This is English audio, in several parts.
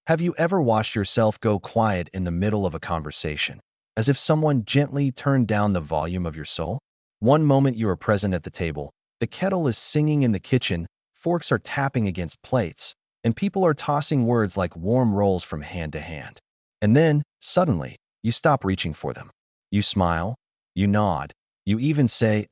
Have you ever watched yourself go quiet in the middle of a conversation, as if someone gently turned down the volume of your soul? One moment you are present at the table, the kettle is singing in the kitchen, forks are tapping against plates, and people are tossing words like warm rolls from hand to hand. And then, suddenly, you stop reaching for them. You smile, you nod, you even say,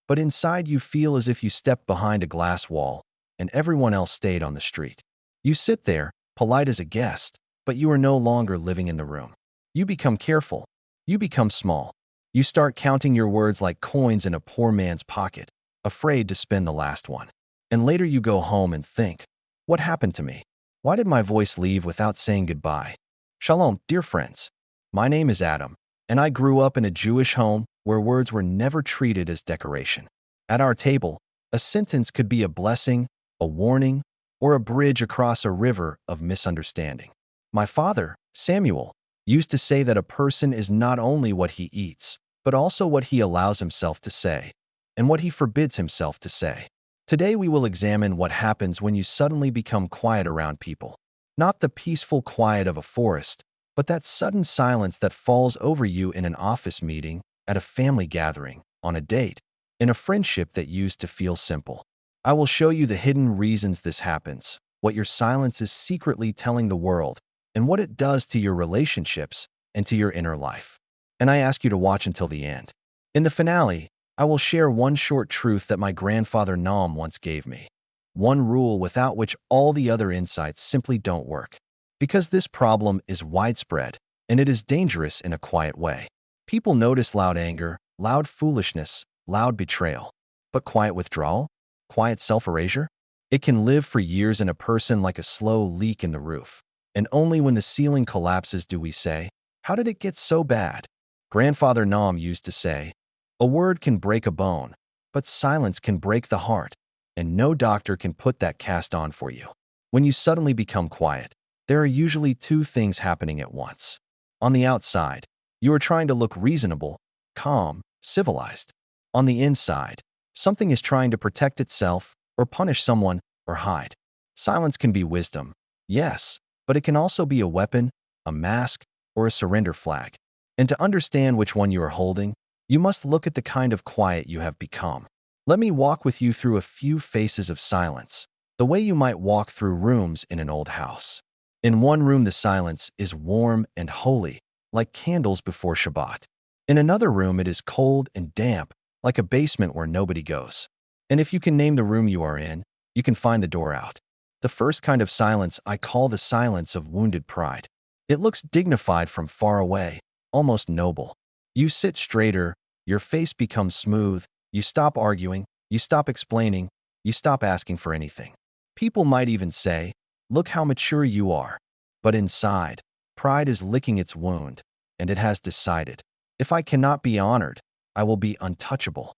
but inside you feel as if you stepped behind a glass wall and everyone else stayed on the street. You sit there, polite as a guest, but you are no longer living in the room. You become careful. You become small. You start counting your words like coins in a poor man's pocket, afraid to spend the last one. And later you go home and think, what happened to me? Why did my voice leave without saying goodbye? Shalom, dear friends. My name is Adam, and I grew up in a Jewish home where words were never treated as decoration. At our table, a sentence could be a blessing, a warning, or a bridge across a river of misunderstanding. My father, Samuel, used to say that a person is not only what he eats, but also what he allows himself to say, and what he forbids himself to say. Today we will examine what happens when you suddenly become quiet around people. Not the peaceful quiet of a forest, but that sudden silence that falls over you in an office meeting, at a family gathering, on a date, in a friendship that used to feel simple. I will show you the hidden reasons this happens, what your silence is secretly telling the world, and what it does to your relationships and to your inner life. And I ask you to watch until the end. In the finale, I will share one short truth that my grandfather Naum once gave me. One rule without which all the other insights simply don't work. Because this problem is widespread, and it is dangerous in a quiet way. People notice loud anger, loud foolishness, loud betrayal. But quiet withdrawal? Quiet self-erasure? It can live for years in a person like a slow leak in the roof. And only when the ceiling collapses do we say, how did it get so bad? Grandfather Naum used to say, a word can break a bone, but silence can break the heart, and no doctor can put that cast on for you. When you suddenly become quiet, there are usually two things happening at once. On the outside, you are trying to look reasonable, calm, civilized. On the inside, something is trying to protect itself, or punish someone, or hide. Silence can be wisdom, yes, but it can also be a weapon, a mask, or a surrender flag. And to understand which one you are holding, you must look at the kind of quiet you have become. Let me walk with you through a few faces of silence, the way you might walk through rooms in an old house. In one room, the silence is warm and holy, like candles before Shabbat. In another room, it is cold and damp, like a basement where nobody goes. And if you can name the room you are in, you can find the door out. The first kind of silence I call the silence of wounded pride. It looks dignified from far away, almost noble. You sit straighter, your face becomes smooth, you stop arguing, you stop explaining, you stop asking for anything. People might even say, look how mature you are. But inside, pride is licking its wound, and it has decided, if I cannot be honored, I will be untouchable.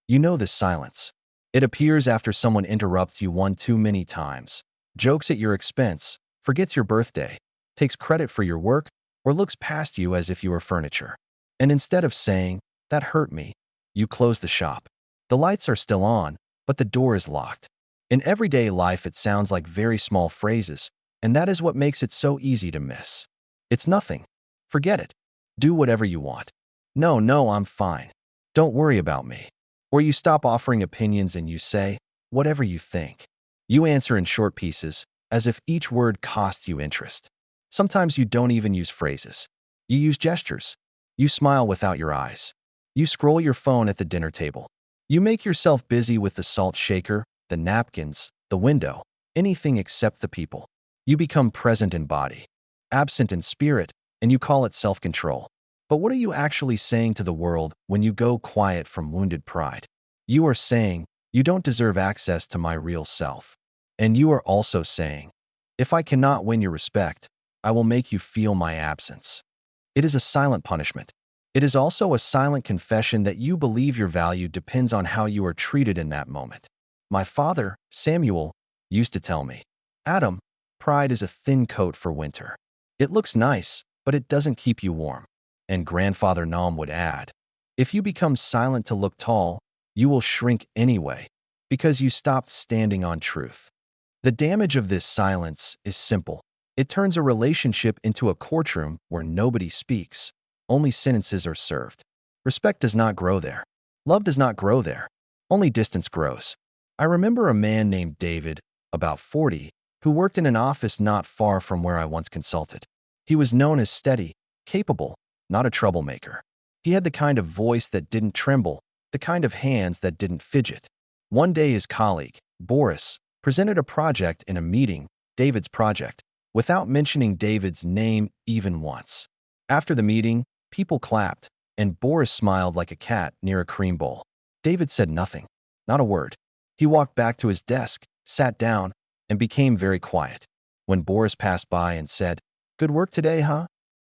You know this silence. It appears after someone interrupts you one too many times, jokes at your expense, forgets your birthday, takes credit for your work, or looks past you as if you were furniture. And instead of saying, that hurt me, you close the shop. The lights are still on, but the door is locked. In everyday life, it sounds like very small phrases, and that is what makes it so easy to miss. It's nothing. Forget it. Do whatever you want. No, I'm fine. Don't worry about me. Or you stop offering opinions and you say, whatever you think. You answer in short pieces, as if each word costs you interest. Sometimes you don't even use phrases. You use gestures. You smile without your eyes. You scroll your phone at the dinner table. You make yourself busy with the salt shaker, the napkins, the window, anything except the people. You become present in body, absent in spirit, and you call it self-control. But what are you actually saying to the world when you go quiet from wounded pride? You are saying, you don't deserve access to my real self. And you are also saying, if I cannot win your respect, I will make you feel my absence. It is a silent punishment. It is also a silent confession that you believe your value depends on how you are treated in that moment. My father, Samuel, used to tell me, Adam, pride is a thin coat for winter. It looks nice, but it doesn't keep you warm. And Grandfather Naum would add, if you become silent to look tall, you will shrink anyway, because you stopped standing on truth. The damage of this silence is simple. It turns a relationship into a courtroom where nobody speaks. Only sentences are served. Respect does not grow there. Love does not grow there. Only distance grows. I remember a man named David, about 40, who worked in an office not far from where I once consulted. He was known as steady, capable, not a troublemaker. He had the kind of voice that didn't tremble, the kind of hands that didn't fidget. One day his colleague, Boris, presented a project in a meeting, David's project, without mentioning David's name even once. After the meeting, people clapped, and Boris smiled like a cat near a cream bowl. David said nothing, not a word. He walked back to his desk, sat down, and became very quiet. When Boris passed by and said, "Good work today, huh?"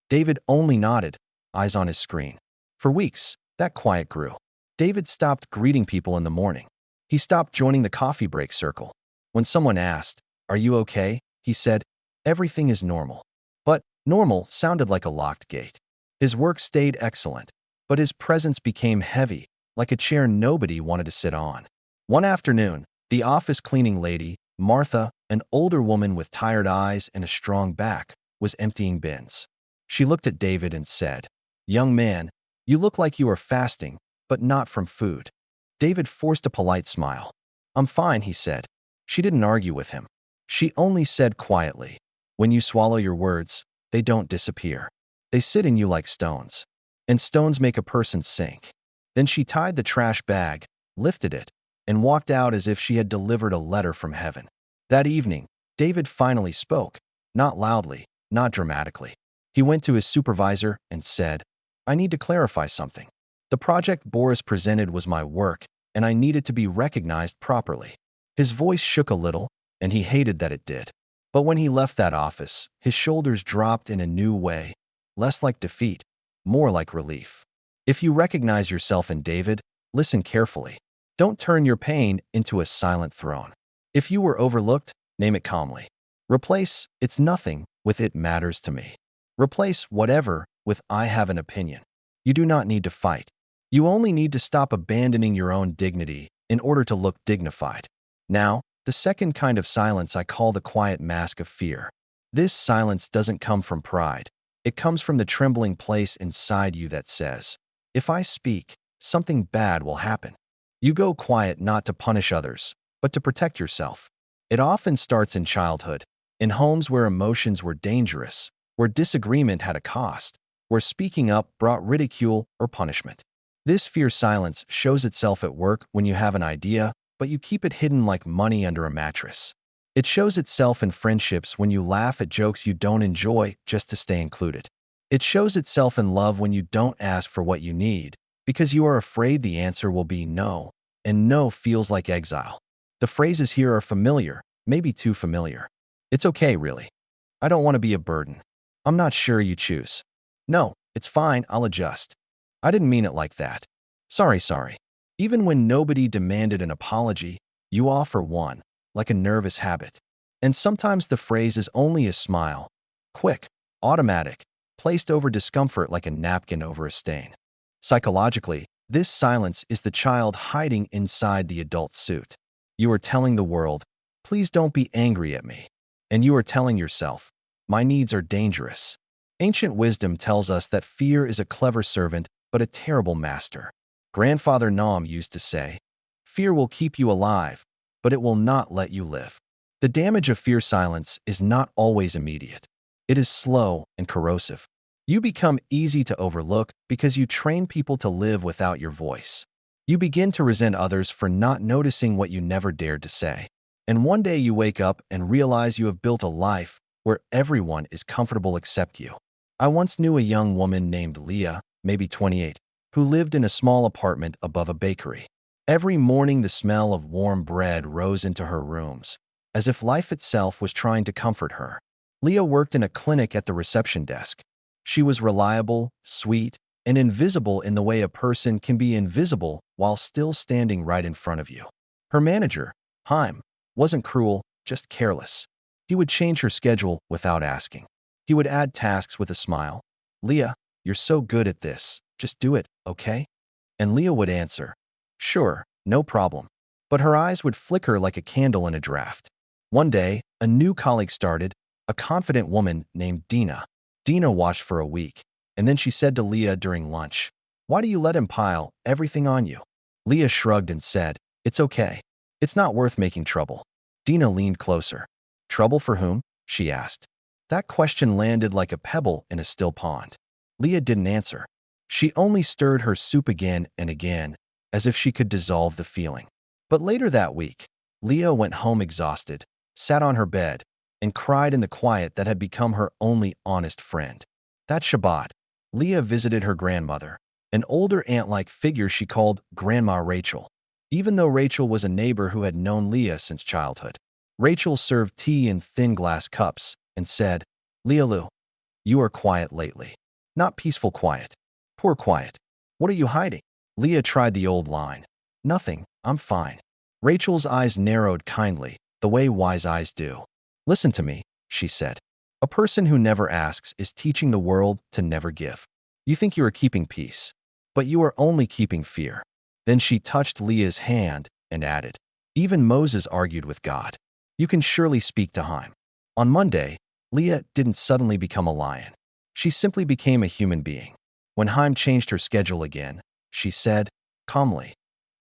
David only nodded, eyes on his screen. For weeks, that quiet grew. David stopped greeting people in the morning. He stopped joining the coffee break circle. When someone asked, "Are you okay?" he said, "Everything is normal." But normal sounded like a locked gate. His work stayed excellent, but his presence became heavy, like a chair nobody wanted to sit on. One afternoon, the office cleaning lady, Martha, an older woman with tired eyes and a strong back, was emptying bins. She looked at David and said, "Young man, you look like you are fasting, but not from food." David forced a polite smile. "I'm fine," he said. She didn't argue with him. She only said quietly, "When you swallow your words, they don't disappear. They sit in you like stones. And stones make a person sink." Then she tied the trash bag, lifted it, and walked out as if she had delivered a letter from heaven. That evening, David finally spoke, not loudly, not dramatically. He went to his supervisor and said, "I need to clarify something. The project Boris presented was my work, and I needed to be recognized properly." His voice shook a little, and he hated that it did. But when he left that office, his shoulders dropped in a new way, less like defeat, more like relief. If you recognize yourself in David, listen carefully. Don't turn your pain into a silent throne. If you were overlooked, name it calmly. Replace "it's nothing" with "it matters to me." Replace "whatever" with "I have an opinion." You do not need to fight. You only need to stop abandoning your own dignity in order to look dignified. Now, the second kind of silence I call the quiet mask of fear. This silence doesn't come from pride. It comes from the trembling place inside you that says, "If I speak, something bad will happen." You go quiet not to punish others, but to protect yourself. It often starts in childhood, in homes where emotions were dangerous, where disagreement had a cost, where speaking up brought ridicule or punishment. This fear silence shows itself at work when you have an idea, but you keep it hidden like money under a mattress. It shows itself in friendships when you laugh at jokes you don't enjoy just to stay included. It shows itself in love when you don't ask for what you need, because you are afraid the answer will be no, and no feels like exile. The phrases here are familiar, maybe too familiar. "It's okay, really. I don't want to be a burden. I'm not sure you choose. No, it's fine, I'll adjust. I didn't mean it like that. Sorry. Even when nobody demanded an apology, you offer one, like a nervous habit. And sometimes the phrase is only a smile, quick, automatic, placed over discomfort like a napkin over a stain. Psychologically, this silence is the child hiding inside the adult suit. You are telling the world, "Please don't be angry at me." And you are telling yourself, "My needs are dangerous." Ancient wisdom tells us that fear is a clever servant, but a terrible master. Grandfather Nam used to say, "Fear will keep you alive, but it will not let you live." The damage of fear silence is not always immediate. It is slow and corrosive. You become easy to overlook because you train people to live without your voice. You begin to resent others for not noticing what you never dared to say. And one day you wake up and realize you have built a life where everyone is comfortable except you. I once knew a young woman named Leah, maybe 28, who lived in a small apartment above a bakery. Every morning the smell of warm bread rose into her rooms, as if life itself was trying to comfort her. Leah worked in a clinic at the reception desk. She was reliable, sweet, and invisible in the way a person can be invisible while still standing right in front of you. Her manager, Haim, wasn't cruel, just careless. He would change her schedule without asking. He would add tasks with a smile. "Leah, you're so good at this. Just do it, okay?" And Leah would answer, "Sure, no problem." But her eyes would flicker like a candle in a draft. One day, a new colleague started, a confident woman named Dina. Dina watched for a week, and then she said to Leah during lunch, "Why do you let him pile everything on you?" Leah shrugged and said, "It's okay. It's not worth making trouble." Dina leaned closer. "Trouble for whom?" she asked. That question landed like a pebble in a still pond. Leah didn't answer. She only stirred her soup again and again, as if she could dissolve the feeling. But later that week, Leah went home exhausted, sat on her bed, and cried in the quiet that had become her only honest friend. That Shabbat, Leah visited her grandmother, an older aunt-like figure she called Grandma Rachel. Even though Rachel was a neighbor who had known Leah since childhood, Rachel served tea in thin glass cups and said, "Leah Lou, you are quiet lately. Not peaceful quiet. Poor quiet. What are you hiding?" Leah tried the old line. "Nothing, I'm fine." Rachel's eyes narrowed kindly, the way wise eyes do. "Listen to me," she said. "A person who never asks is teaching the world to never give. You think you are keeping peace, but you are only keeping fear." Then she touched Leah's hand and added, "Even Moses argued with God. You can surely speak to him." On Monday, Leah didn't suddenly become a lion. She simply became a human being. When Haim changed her schedule again, she said, calmly,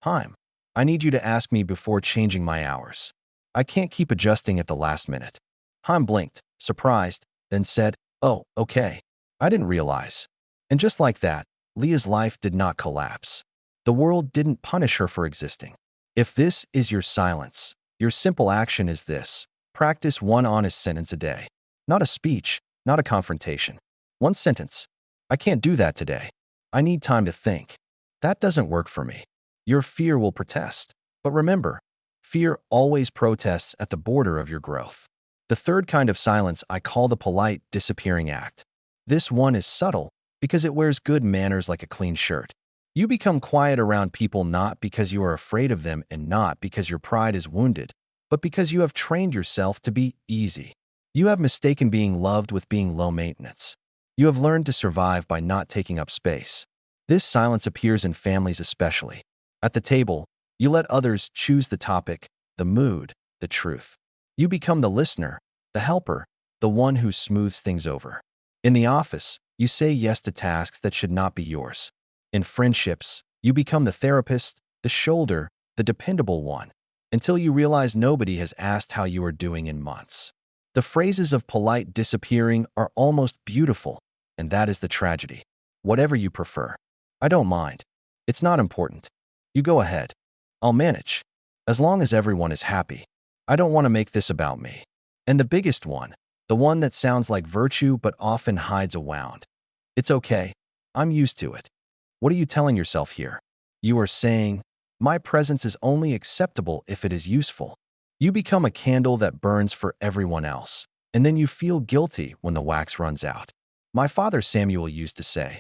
"Haim, I need you to ask me before changing my hours. I can't keep adjusting at the last minute." Haim blinked, surprised, then said, "Oh, okay. I didn't realize." And just like that, Leah's life did not collapse. The world didn't punish her for existing. If this is your silence, your simple action is this: practice one honest sentence a day. Not a speech, not a confrontation. One sentence. "I can't do that today. I need time to think." That doesn't work for me. Your fear will protest. But remember, fear always protests at the border of your growth. The third kind of silence I call the polite disappearing act. This one is subtle because it wears good manners like a clean shirt. You become quiet around people not because you are afraid of them and not because your pride is wounded, but because you have trained yourself to be easy. You have mistaken being loved with being low maintenance. You have learned to survive by not taking up space. This silence appears in families especially. At the table, you let others choose the topic, the mood, the truth. You become the listener, the helper, the one who smooths things over. In the office, you say yes to tasks that should not be yours. In friendships, you become the therapist, the shoulder, the dependable one, until you realize nobody has asked how you are doing in months. The phrases of polite disappearing are almost beautiful, and that is the tragedy. Whatever you prefer. I don't mind. It's not important. You go ahead. I'll manage. As long as everyone is happy. I don't want to make this about me. And the biggest one, the one that sounds like virtue but often hides a wound. It's okay. I'm used to it. What are you telling yourself here? You are saying, my presence is only acceptable if it is useful. You become a candle that burns for everyone else, and then you feel guilty when the wax runs out. My father Samuel used to say,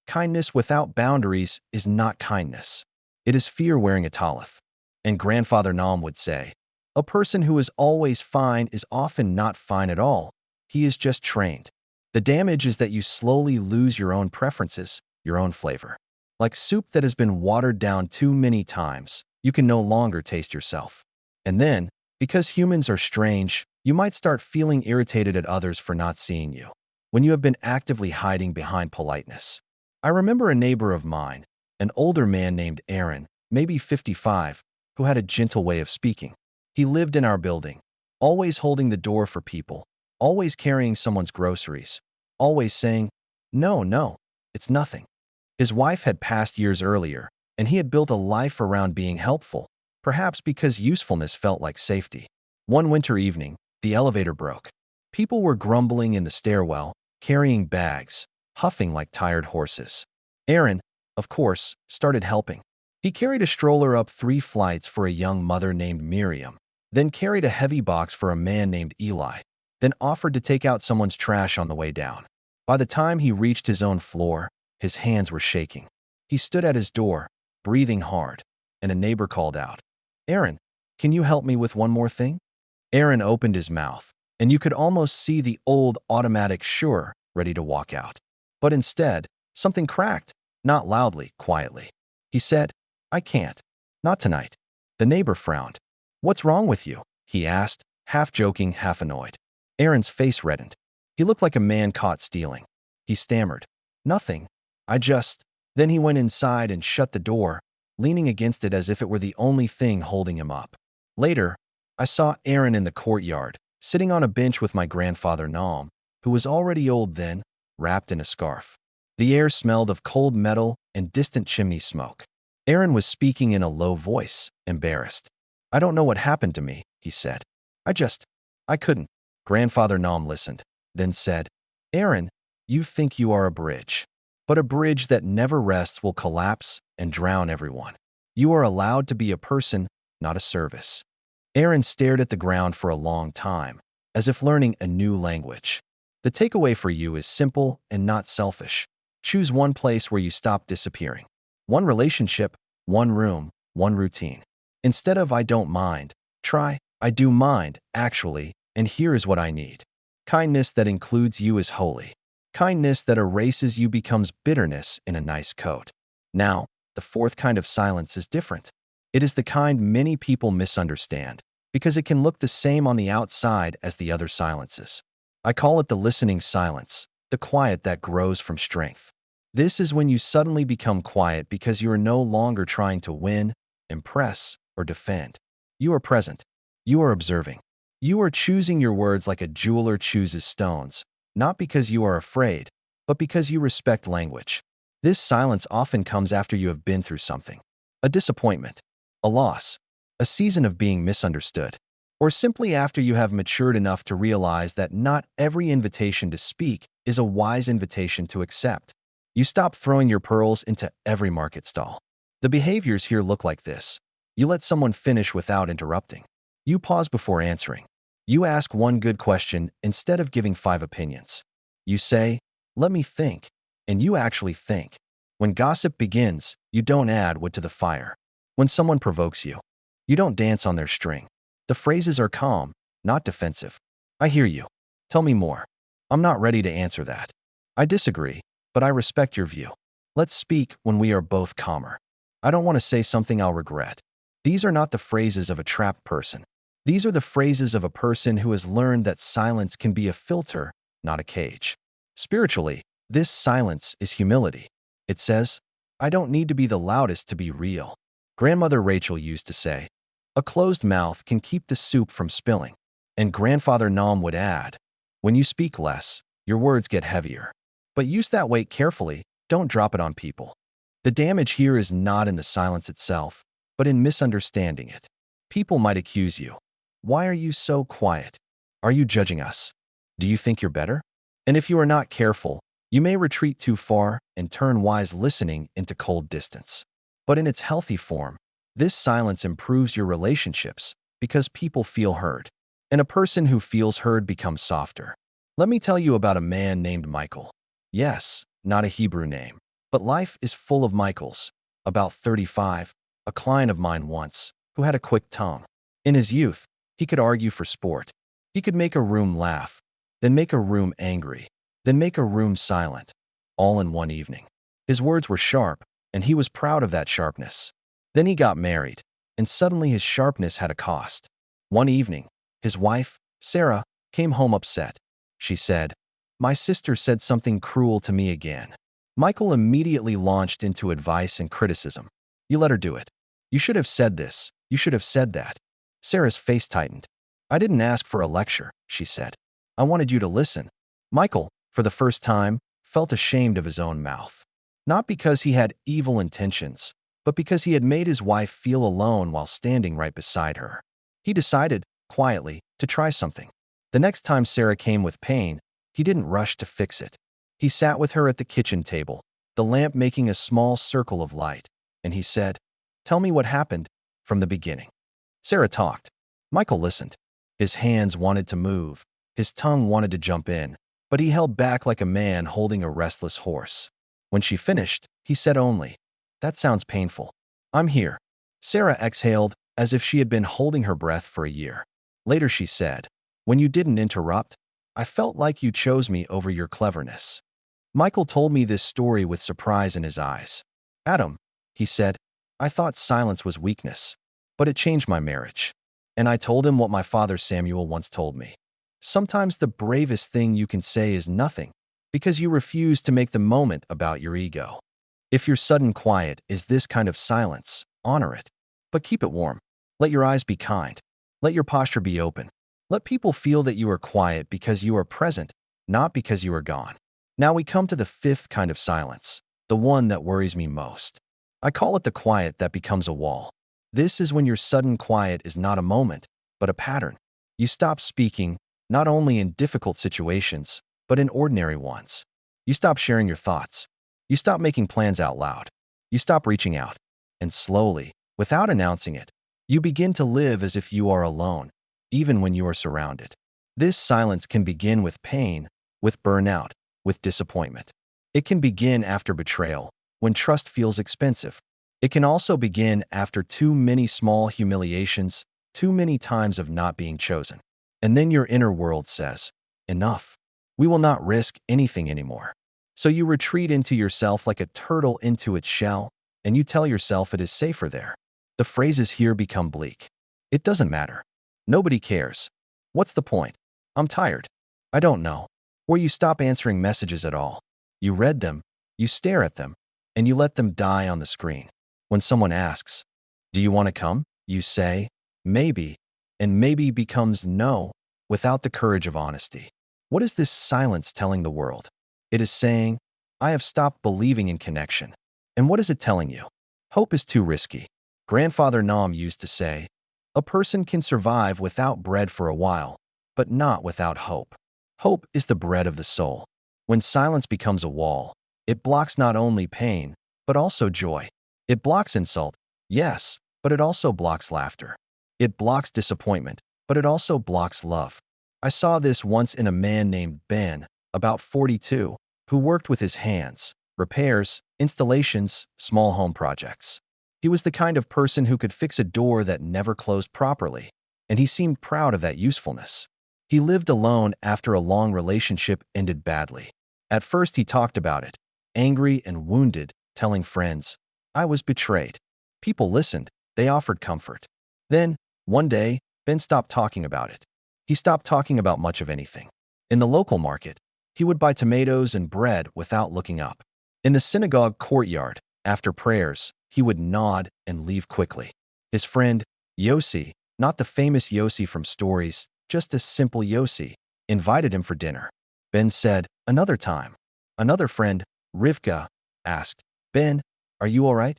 kindness without boundaries is not kindness. It is fear wearing a talith. And grandfather Naum would say, a person who is always fine is often not fine at all. He is just trained. The damage is that you slowly lose your own preferences, your own flavor. Like soup that has been watered down too many times, you can no longer taste yourself. And then, because humans are strange, you might start feeling irritated at others for not seeing you, when you have been actively hiding behind politeness. I remember a neighbor of mine, an older man named Aaron, maybe 55, who had a gentle way of speaking. He lived in our building, always holding the door for people, always carrying someone's groceries, always saying, "No, no, it's nothing." His wife had passed years earlier, and he had built a life around being helpful, perhaps because usefulness felt like safety. One winter evening, the elevator broke. People were grumbling in the stairwell, carrying bags, huffing like tired horses. Aaron, of course, started helping. He carried a stroller up 3 flights for a young mother named Miriam, then carried a heavy box for a man named Eli, then offered to take out someone's trash on the way down. By the time he reached his own floor, his hands were shaking. He stood at his door, breathing hard, and a neighbor called out, "Aaron, can you help me with one more thing?" Aaron opened his mouth, and you could almost see the old automatic sure ready to walk out. But instead, something cracked, not loudly, quietly. He said, "I can't. Not tonight." The neighbor frowned. "What's wrong with you?" he asked, half joking, half annoyed. Aaron's face reddened. He looked like a man caught stealing. He stammered, "Nothing. I just—" Then he went inside and shut the door, leaning against it as if it were the only thing holding him up. Later, I saw Aaron in the courtyard, sitting on a bench with my grandfather Naum, who was already old then, wrapped in a scarf. The air smelled of cold metal and distant chimney smoke. Aaron was speaking in a low voice, embarrassed. "I don't know what happened to me," he said. I couldn't." Grandfather Naum listened, then said, "Aaron, you think you are a bridge. But a bridge that never rests will collapse and drown everyone. You are allowed to be a person, not a service." Aaron stared at the ground for a long time, as if learning a new language. The takeaway for you is simple and not selfish. Choose one place where you stop disappearing. One relationship, one room, one routine. Instead of "I don't mind," try "I do mind, actually, and here is what I need." Kindness that includes you is holy. Kindness that erases you becomes bitterness in a nice coat. Now, the fourth kind of silence is different. It is the kind many people misunderstand, because it can look the same on the outside as the other silences. I call it the listening silence, the quiet that grows from strength. This is when you suddenly become quiet because you are no longer trying to win, impress, or defend. You are present. You are observing. You are choosing your words like a jeweler chooses stones, not because you are afraid, but because you respect language. This silence often comes after you have been through something: a disappointment, a loss, a season of being misunderstood, or simply after you have matured enough to realize that not every invitation to speak is a wise invitation to accept. You stop throwing your pearls into every market stall. The behaviors here look like this. You let someone finish without interrupting. You pause before answering. You ask one good question instead of giving 5 opinions. You say, "Let me think," and you actually think. When gossip begins, you don't add wood to the fire. When someone provokes you, you don't dance on their string. The phrases are calm, not defensive. "I hear you. Tell me more." "I'm not ready to answer that." "I disagree, but I respect your view." Let's speak when we are both calmer. "I don't want to say something I'll regret." These are not the phrases of a trapped person. These are the phrases of a person who has learned that silence can be a filter, not a cage. Spiritually, this silence is humility. It says, "I don't need to be the loudest to be real." Grandmother Rachel used to say, "A closed mouth can keep the soup from spilling." And Grandfather Naum would add, "When you speak less, your words get heavier. But use that weight carefully, don't drop it on people." The damage here is not in the silence itself, but in misunderstanding it. People might accuse you. "Why are you so quiet? Are you judging us? Do you think you're better?" And if you are not careful, you may retreat too far and turn wise listening into cold distance. But in its healthy form, this silence improves your relationships because people feel heard. And a person who feels heard becomes softer. Let me tell you about a man named Michael. Yes, not a Hebrew name, but life is full of Michaels. About 35, a client of mine once, who had a quick tongue. In his youth, he could argue for sport. He could make a room laugh, then make a room angry, then make a room silent, all in one evening. His words were sharp, and he was proud of that sharpness. Then he got married, and suddenly his sharpness had a cost. One evening, his wife, Sarah, came home upset. She said, "My sister said something cruel to me again." Michael immediately launched into advice and criticism. "You let her do it. You should have said this. You should have said that." Sarah's face tightened. "I didn't ask for a lecture," she said. "I wanted you to listen." Michael, for the first time, felt ashamed of his own mouth. Not because he had evil intentions, but because he had made his wife feel alone while standing right beside her. He decided, quietly, to try something. The next time Sarah came with pain, he didn't rush to fix it. He sat with her at the kitchen table, the lamp making a small circle of light, and he said, "Tell me what happened from the beginning." Sarah talked. Michael listened. His hands wanted to move. His tongue wanted to jump in, but he held back like a man holding a restless horse. When she finished, he said only, "That sounds painful. I'm here." Sarah exhaled as if she had been holding her breath for a year. Later she said, "When you didn't interrupt, I felt like you chose me over your cleverness." Michael told me this story with surprise in his eyes. "Adam," he said, "I thought silence was weakness, but it changed my marriage." And I told him what my father Samuel once told me. Sometimes the bravest thing you can say is nothing, because you refuse to make the moment about your ego. If your sudden quiet is this kind of silence, honor it. But keep it warm. Let your eyes be kind. Let your posture be open. Let people feel that you are quiet because you are present, not because you are gone. Now we come to the fifth kind of silence, the one that worries me most. I call it the quiet that becomes a wall. This is when your sudden quiet is not a moment, but a pattern. You stop speaking, not only in difficult situations, but in ordinary ones. You stop sharing your thoughts. You stop making plans out loud. You stop reaching out. And slowly, without announcing it, you begin to live as if you are alone, even when you are surrounded. This silence can begin with pain, with burnout, with disappointment. It can begin after betrayal, when trust feels expensive. It can also begin after too many small humiliations, too many times of not being chosen. And then your inner world says, enough. We will not risk anything anymore. So you retreat into yourself like a turtle into its shell, and you tell yourself it is safer there. The phrases here become bleak. It doesn't matter. Nobody cares. What's the point? I'm tired. I don't know. Or you stop answering messages at all. You read them, you stare at them, and you let them die on the screen. When someone asks, do you want to come? You say, maybe, and maybe becomes no, without the courage of honesty. What is this silence telling the world? It is saying, I have stopped believing in connection. And what is it telling you? Hope is too risky. Grandfather Nam used to say, a person can survive without bread for a while, but not without hope. Hope is the bread of the soul. When silence becomes a wall, it blocks not only pain, but also joy. It blocks insult, yes, but it also blocks laughter. It blocks disappointment, but it also blocks love. I saw this once in a man named Ben, about 42, who worked with his hands, repairs, installations, small home projects. He was the kind of person who could fix a door that never closed properly, and he seemed proud of that usefulness. He lived alone after a long relationship ended badly. At first he talked about it, angry and wounded, telling friends, I was betrayed. People listened, they offered comfort. Then, one day, Ben stopped talking about it. He stopped talking about much of anything. In the local market, he would buy tomatoes and bread without looking up. In the synagogue courtyard, after prayers, he would nod and leave quickly. His friend, Yossi, not the famous Yossi from stories, just a simple Yossi, invited him for dinner. Ben said, another time. Another friend, Rivka, asked, Ben, are you all right?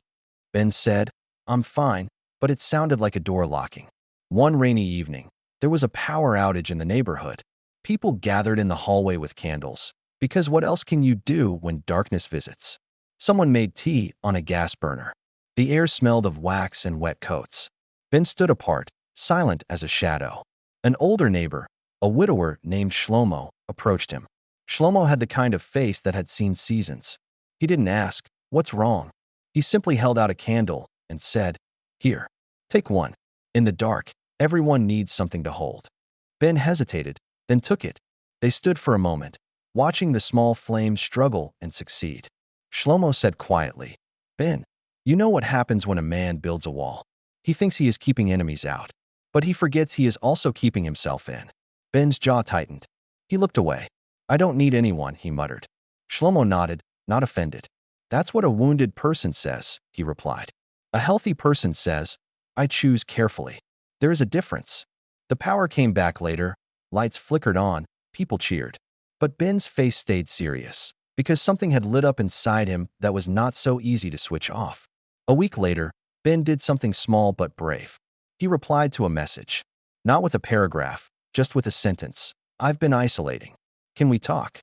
Ben said, I'm fine, but it sounded like a door locking. One rainy evening, there was a power outage in the neighborhood. People gathered in the hallway with candles, because what else can you do when darkness visits? Someone made tea on a gas burner. The air smelled of wax and wet coats. Ben stood apart, silent as a shadow. An older neighbor, a widower named Shlomo, approached him. Shlomo had the kind of face that had seen seasons. He didn't ask, what's wrong? He simply held out a candle and said, here, take one. In the dark, everyone needs something to hold. Ben hesitated, then took it. They stood for a moment, watching the small flame struggle and succeed. Shlomo said quietly, Ben, you know what happens when a man builds a wall. He thinks he is keeping enemies out, but he forgets he is also keeping himself in. Ben's jaw tightened. He looked away. I don't need anyone, he muttered. Shlomo nodded, not offended. That's what a wounded person says, he replied. A healthy person says, I choose carefully. There is a difference. The power came back later, lights flickered on, people cheered. But Ben's face stayed serious, because something had lit up inside him that was not so easy to switch off. A week later, Ben did something small but brave. He replied to a message. Not with a paragraph, just with a sentence. I've been isolating. Can we talk?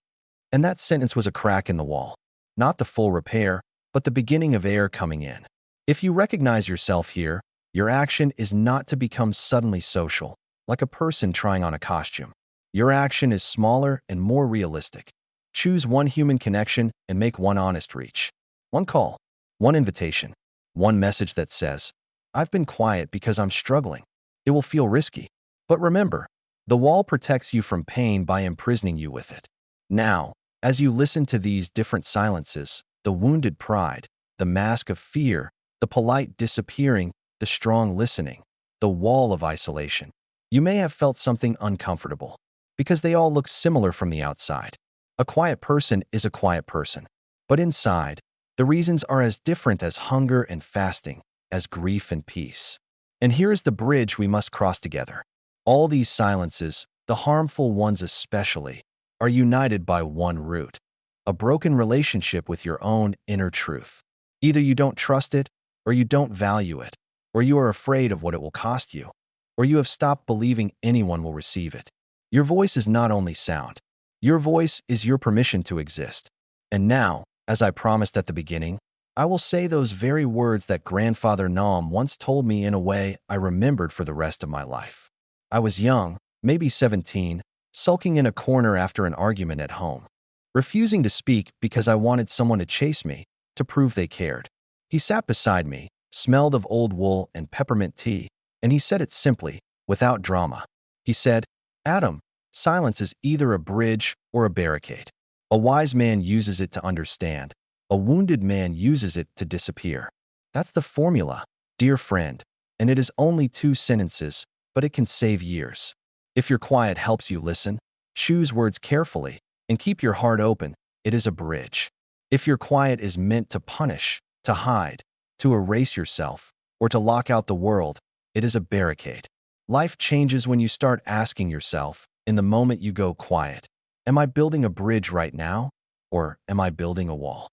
And that sentence was a crack in the wall. Not the full repair, but the beginning of air coming in. If you recognize yourself here, your action is not to become suddenly social, like a person trying on a costume. Your action is smaller and more realistic. Choose one human connection and make one honest reach. One call, one invitation, one message that says, I've been quiet because I'm struggling. It will feel risky. But remember, the wall protects you from pain by imprisoning you with it. Now, as you listen to these different silences, the wounded pride, the mask of fear, the polite disappearing, the strong listening, the wall of isolation, you may have felt something uncomfortable. because they all look similar from the outside. A quiet person is a quiet person, but inside, the reasons are as different as hunger and fasting, as grief and peace. And here is the bridge we must cross together. All these silences, the harmful ones especially, are united by one root: a broken relationship with your own inner truth. Either you don't trust it, or you don't value it, or you are afraid of what it will cost you, or you have stopped believing anyone will receive it. Your voice is not only sound. Your voice is your permission to exist. And now, as I promised at the beginning, I will say those very words that Grandfather Naum once told me in a way I remembered for the rest of my life. I was young, maybe 17, sulking in a corner after an argument at home, refusing to speak because I wanted someone to chase me, to prove they cared. He sat beside me, smelled of old wool and peppermint tea, and he said it simply, without drama. He said, "Adam, silence is either a bridge or a barricade. A wise man uses it to understand. A wounded man uses it to disappear." That's the formula, dear friend, and it is only 2 sentences, but it can save years. If your quiet helps you listen, choose words carefully, and keep your heart open, it is a bridge. If your quiet is meant to punish, to hide, to erase yourself, or to lock out the world, it is a barricade. Life changes when you start asking yourself, in the moment you go quiet, am I building a bridge right now, or am I building a wall?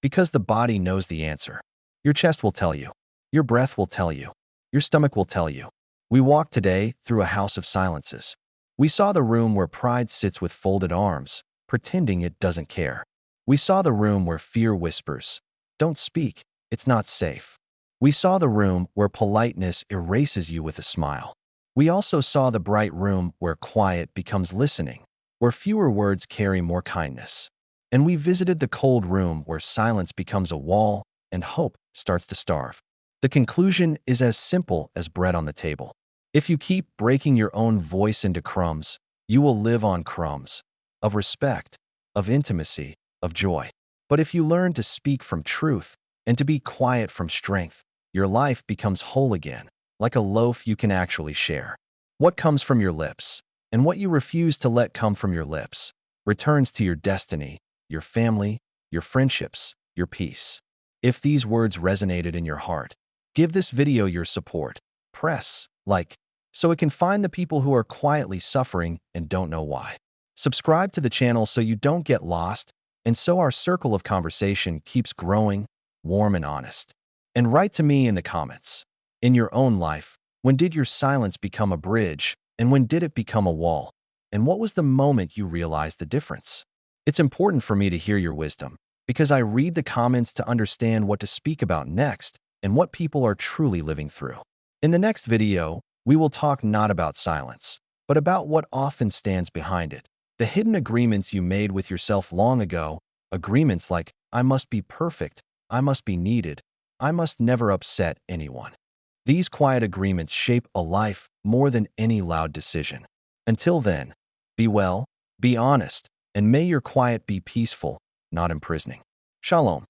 Because the body knows the answer. Your chest will tell you. Your breath will tell you. Your stomach will tell you. We walked today through a house of silences. We saw the room where pride sits with folded arms, pretending it doesn't care. We saw the room where fear whispers, "Don't speak, it's not safe." We saw the room where politeness erases you with a smile. We also saw the bright room where quiet becomes listening, where fewer words carry more kindness. And we visited the cold room where silence becomes a wall and hope starts to starve. The conclusion is as simple as bread on the table. If you keep breaking your own voice into crumbs, you will live on crumbs of respect, of intimacy, of joy. But if you learn to speak from truth and to be quiet from strength, your life becomes whole again, like a loaf you can actually share. What comes from your lips, and what you refuse to let come from your lips, returns to your destiny, your family, your friendships, your peace. If these words resonated in your heart, give this video your support. Press like so it can find the people who are quietly suffering and don't know why. Subscribe to the channel so you don't get lost, and so our circle of conversation keeps growing, warm and honest. And write to me in the comments. In your own life, when did your silence become a bridge, and when did it become a wall? And what was the moment you realized the difference? It's important for me to hear your wisdom, because I read the comments to understand what to speak about next and what people are truly living through. In the next video, we will talk not about silence, but about what often stands behind it. The hidden agreements you made with yourself long ago, agreements like, I must be perfect, I must be needed, I must never upset anyone. These quiet agreements shape a life more than any loud decision. Until then, be well, be honest, and may your quiet be peaceful, not imprisoning. Shalom.